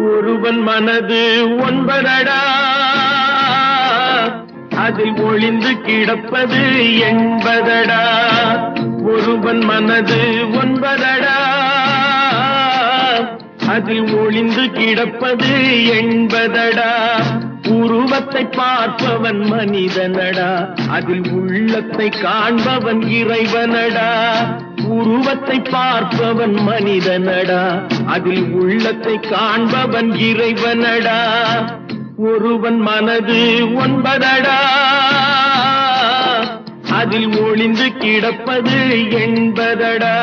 ஒருவன் மனது ஒன்பதடா, அதில் ஒளிந்து கிடப்பது எண்பதடா. ஒருவன் மனது ஒன்பதடா, அதில் ஒளிந்து கிடப்பது எண்பதடா. உருவத்தை பார்ப்பவன் மனிதனடா, அதில் உள்ளத்தை காண்பவன் இறைவனடா. உருவத்தை பார்ப்பவன் மனிதனடா, அதில் உள்ளத்தை காண்பவன் இறைவனடா. ஒருவன் மனது ஒன்பதடா, அதில் ஒளிந்து கிடப்பது எண்பதடா.